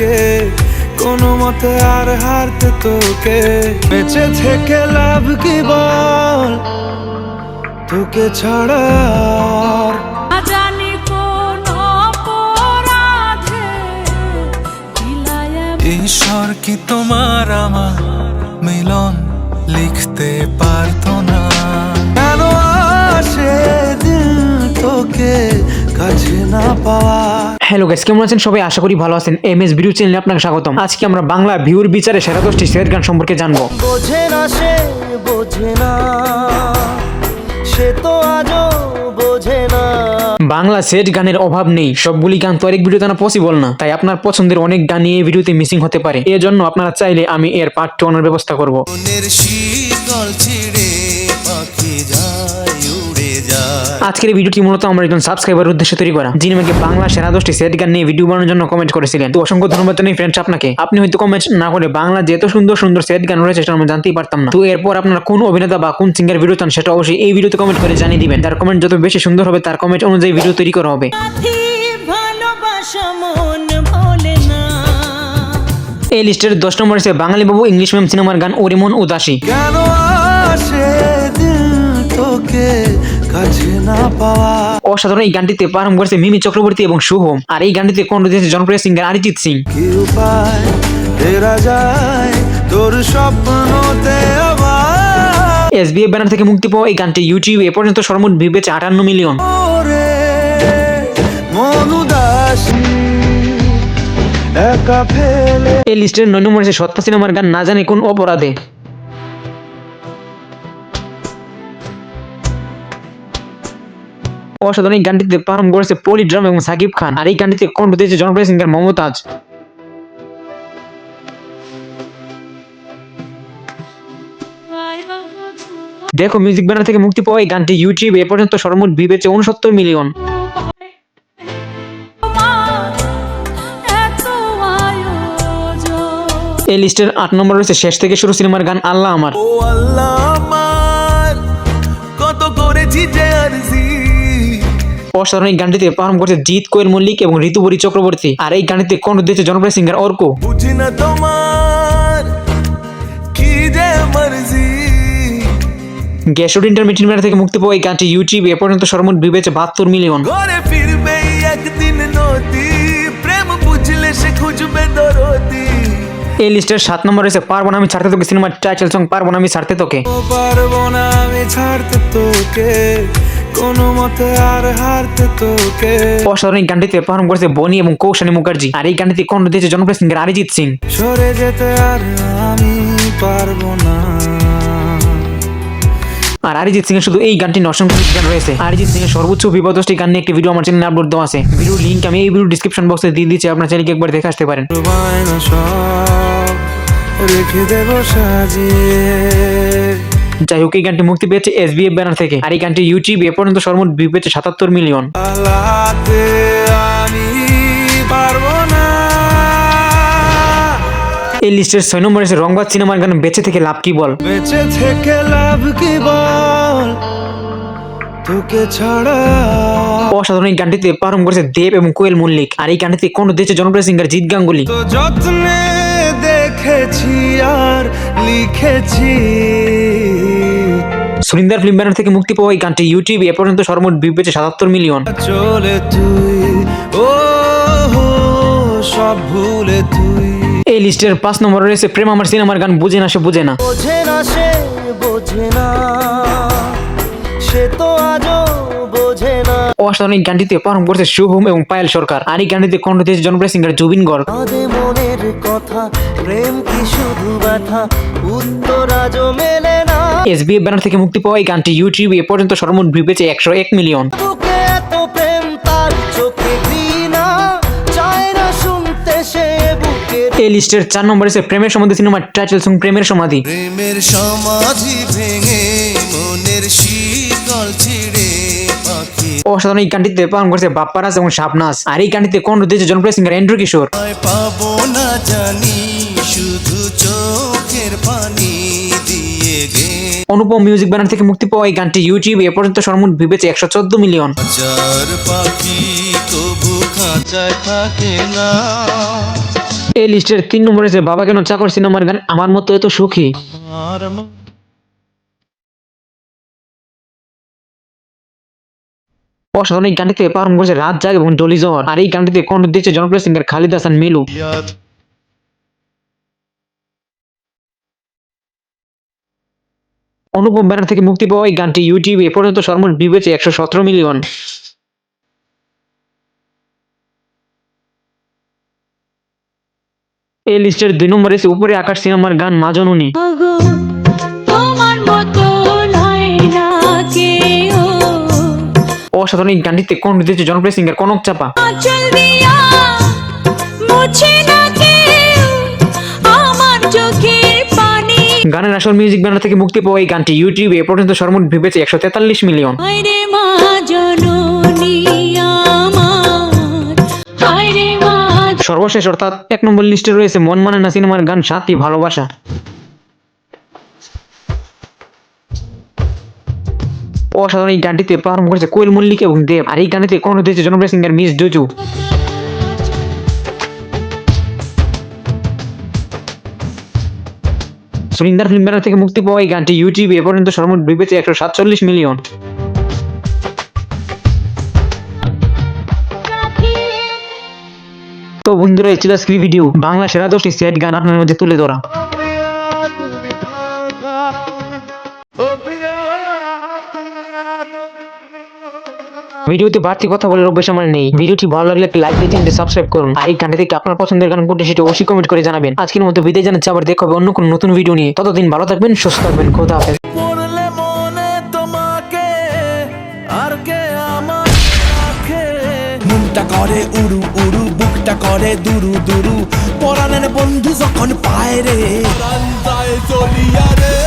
তোকে, কোনো মতে আর হারতে তোকে। বেঁচে থেকে লাভ কি বল, তোকে ছাড়া আর। ঈশ্বর কি তোমার আমার মিলন লিখতে পারতো না? কেন আসে দিল তোকে কাছে না পাওয়া। হ্যালো গাইস, কেমন আছেন সবাই? আশা করি ভালো আছেন। এমএস ভিডিও চ্যানেলে আপনাকে স্বাগতম। আজকে আমরা বাংলা ভিউর বিচারে সেরা 10টি সেট গান সম্পর্কে জানবো। বোঝে না সে, বোঝে না সে, তো আজও বোঝে না। বাংলা সেট গানের অভাব নেই, সবগুলি গান তো আরেক ভিডিওতে আনা পসিবল না, তাই আপনার পছন্দের অনেক গান এই ভিডিওতে মিসিং হতে পারে। এর জন্য আপনারা চাইলে আমি এর পার্ট 2 আনার ব্যবস্থা করব। আজকের এই ভিডিওটি মূলত আমার একজন সাবস্ক্রাইবার উদ্দেশ্যে তৈরি করা, যিনি আমাকে বাংলা সেরা 10টি সেট গান নিয়ে ভিডিও বানানোর জন্য কমেন্ট করেছিলেন। তো অসংখ্য ধন্যবাদ জানাই ফ্রেন্ডস আপনাকে। আপনি হয়তো কমেন্ট না করে বাংলা যে এত সুন্দর সুন্দর সেট গান রয়েছে সেটা আমরা জানতেই পারতাম না। তো এরপর আপনারা কোন অভিনেতা বা কোন সিঙ্গার ভিডিও চান সেটা অবশ্যই এই ভিডিওতে কমেন্ট করে জানিয়ে দিবেন। তার কমেন্ট যত বেশি সুন্দর হবে তার কমেন্ট অনুযায়ী ভিডিও তৈরি করা হবে। এই লিস্টের 10 নম্বরে আছে বাঙালি বাবু ইংলিশ ম্যাম সিনেমার গান ওরে মন উদাসী। কেন আসে দিল তোকে কাছে না পাওয়া। অসাধারণ এই গানটিতে পারফর্ম করেছে মিমি চক্রবর্তী এবং শুভম। আর এই গানটিতে কণ্ঠ দিয়েছে জনপ্রিয় সিঙ্গার অরিজিৎ সিং। কি উপায় ফেরা যায় তোর স্বপ্নতে আবার। এসবিএফ ব্যানার থেকে মুক্তি পাওয়া এই গানটি ইউটিউবে এ পর্যন্ত সর্বমোট ভিউ পেয়েছে 58 মিলিয়ন। ওরে মন উদাসী একা ফেলে। এই লিস্টের 9 নম্বরে আছে সত্তা সিনেমার গান না জানে কোন অপরাধে। অসাধারণ এই গানটিতে পারফর্ম করেছে পলি ড্রাম এবং সাকিব খান। আর এই গানটিতে কণ্ঠ দিয়েছে জনপ্রিয় সিঙ্গার মমতাজ। দেখো মিউজিক ব্যানার থেকে মুক্তি পাওয়া এই গানটি ইউটিউবে এ পর্যন্ত সর্বমোট ভিউ পেয়েছে 69 মিলিয়ন। এই লিস্টের 8 নম্বর রয়েছে শেষ থেকে শুরু সিনেমার গান আল্লাহ আমার। ও আল্লাহ আমার কত করেছি যে আরজি। অসাধারণ এই গানটিতে পারফর্ম করেছে জিৎ, কোয়েল মল্লিক এবং ঋতুপরি চক্রবর্তী। আর এই গানটিতে কণ্ঠ দিয়েছে জনপ্রিয় সিঙ্গার অর্ক। বুঝি না তোমার কি যে মর্জি। গ্যাসোড ইন্টারমিডিয়েট ব্যানার থেকে মুক্তি পাওয়া এই গানটি ইউটিউবে এ পর্যন্ত সর্বমোট ভিউ পেয়েছে 72 মিলিয়ন। ঘরে ফিরবে একদিন নদী, প্রেম বুঝলে সে খুঁজবে দরদি। এই লিস্টের 7 নম্বর রয়েছে পারবো না আমি ছাড়তে তোকে সিনেমার টাইটেল সং পারবো না আমি ছাড়তে তোকে। পারবো না আমি ছাড়তে তোকে, কোনো মতে আর হারতে তোকে। অসাধারণ এই গানটিতে পারফর্ম করেছে বনি এবং কৌশানী মুখার্জি। আর এই গানটিতে কণ্ঠ দিয়েছে জনপ্রিয় সিঙ্গার অরিজিৎ সিং। সরে যেতে আর আমি পারবো না। আর অরিজিৎ সিং এর শুধু এই গানটি অসংখ্য গান রয়েছে। অরিজিৎ সিং এর সর্বোচ্চ বিপদ 10টি গান নিয়ে একটি ভিডিও আমার চ্যানেলে আপলোড দেওয়া আছে। ভিডিওর লিংক আমি এই ভিডিও ডেসক্রিপশন বক্সে দিয়ে দিচ্ছি, আপনার চ্যানেলকে একবার দেখে আসতে পারেন। বায়না সব রেখে দেব সাজিয়ে। যাই হোক, এই গানটি মুক্তি পেয়েছে এসবিএফ ব্যানার থেকে। আর এই গানটি ইউটিউবে এ পর্যন্ত সর্বমোট ভিউ পেয়েছে 77 মিলিয়ন। আল্লাহতে আমি পারবো না। এই লিস্টের 6 নম্বরে আছে রংবাজ সিনেমার গান বেঁচে থেকে লাভ কি বল। বেঁচে থেকে লাভ কি বল, তোকে ছাড়া। অসাধারণ এই গানটিতে পারফর্ম করেছে দেব এবং কোয়েল মল্লিক। আর এই গানটিতে কণ্ঠ দিয়েছে জনপ্রিয় সিঙ্গার জিৎ গাঙ্গুলি। তো যত্নে দেখেছি আর লিখেছি। সুরিন্দার ফিল্ম ব্যানার থেকে মুক্তি পাওয়া এই গানটি ইউটিউবে এ পর্যন্ত সর্বমোট ভিউ পেয়েছে 77 মিলিয়ন। চলে তুই ও সব ভুলে তুই। এই লিস্টের 5 নম্বরে রয়েছে প্রেম আমার সিনেমার গান বুঝে না সে বুঝে না। বোঝে না সে, বোঝে না সে, তো আজও বোঝে না। অসাধারণ এই গানটিতে পারফর্ম করেছে শুভম এবং পায়েল সরকার। আর এই গানটিতে কণ্ঠ দিয়েছে জনপ্রিয় সিঙ্গার জুবিন গর্গ। আমাদের মনের কথা প্রেম কি শুধু ব্যথা, উত্তর আজও মেলে না। এসবিএফ ব্যানার থেকে মুক্তি পাওয়া এই গানটি ইউটিউবে এ পর্যন্ত সর্বমোট ভিউ পেয়েছে 101 মিলিয়ন। তোকে এত প্রেম তার চোখে ঘৃণা, চায় না শুনতে সে বুকে। এই লিস্টের 4 নম্বরে আছে প্রেমের সমাধি সিনেমার টাইটেল সং প্রেমের সমাধি। প্রেমের সমাধি ভেঙে মনের শীতল ছিড়ে পাখি। অসাধারণ এই গানটিতে পারফর্ম করেছে বাপ্পারাজ এবং শাবনাজ। আর এই গানটিতে কণ্ঠ দিয়েছে জনপ্রিয় সিঙ্গার এন্ড্রু কিশোর। পাবো না জানি শুধু চোখের পানি দিয়ে গে। অনুপম মিউজিক ব্যানার থেকে মুক্তি পাওয়া এই গানটি ইউটিউবে এ পর্যন্ত সর্বমোট ভিউ পেয়েছে 114 মিলিয়ন। হাজার পাখি তবু খাঁচায় থাকে না, এই লিস্টের 3 নম্বরে যে বাবা কেন চাকর সিনেমার গান আমার মতো এত সুখী। অসাধারণ এই গানটিতে পারফর্ম করেছে রাজ্জাক এবং ডলি জহর, আর এই গানটিতে কণ্ঠ দিয়েছে জনপ্রিয় সিঙ্গার খালিদ হাসান মিলু। অনুপম ব্যানার থেকে মুক্তি পাওয়া এই গানটি ইউটিউবে এ পর্যন্ত সর্বমোট ভিউ পেয়েছে 117 মিলিয়ন। এই লিস্টের 2 নম্বরে এসে উপরে আকাশ সিনেমার গান মা জননী। তোমার মতো লাই না কেউ অসাধারণ এই গানটিতে কণ্ঠ দিয়েছে জনপ্রিয় সিঙ্গার কনক চাপা। আঁচল দিয়া মুছে না কেউ আমার চোখের পানি। গানের আসল মিউজিক ব্যানার থেকে মুক্তি পাওয়া এই গানটি ইউটিউবে এ পর্যন্ত সর্বমোট ভিউ পেয়েছে 143 মিলিয়ন। হায়রে মা জননী আমার, হায়রে মা। সর্বশেষ অর্থাৎ 1 নম্বর লিস্টে রয়েছে মন মানে না সিনেমার গান সাথী ভালোবাসা। অসাধারণ এই গানটিতে পারফর্ম করেছে কোয়েল মল্লিক এবং দেব, আর এই গানটিতে কণ্ঠ দিয়েছে জনপ্রিয় সিঙ্গার মিস জুজু। সুরিন্দার ফিল্ম ব্যানার থেকে মুক্তি পাওয়া এই গানটি ইউটিউবে এ পর্যন্ত সর্বমোট ভিউ পেয়েছে 147 মিলিয়ন। তো বন্ধুরা, এই ছিল আজকের ভিডিও, বাংলা সেরা 10টি সেট গান আপনার মধ্যে তুলে ধরা। ভিডিওতে বাড়তি কথা বলার অভ্যাস আমার নেই। ভিডিওটি ভালো লাগলে একটা লাইক দিয়ে চ্যানেলটি সাবস্ক্রাইব করুন, আর এই গানটি থেকে আপনার পছন্দের গান কোনটি সেটা অবশ্যই কমেন্ট করে জানাবেন। আজকের মতো বিদায় জানাচ্ছি, আবার দেখা হবে অন্য কোনো নতুন ভিডিও নিয়ে। ততদিন ভালো থাকবেন, সুস্থ থাকবেন, খোদা হাফেজ। পড়লে মনে তোমাকে আর কে আমার রাখে, মনটা করে উড়ু উড়ু, বুকটা করে দুরু দুরু, পরাণের বন্ধু যখন পায় রে, চলিয়া রে।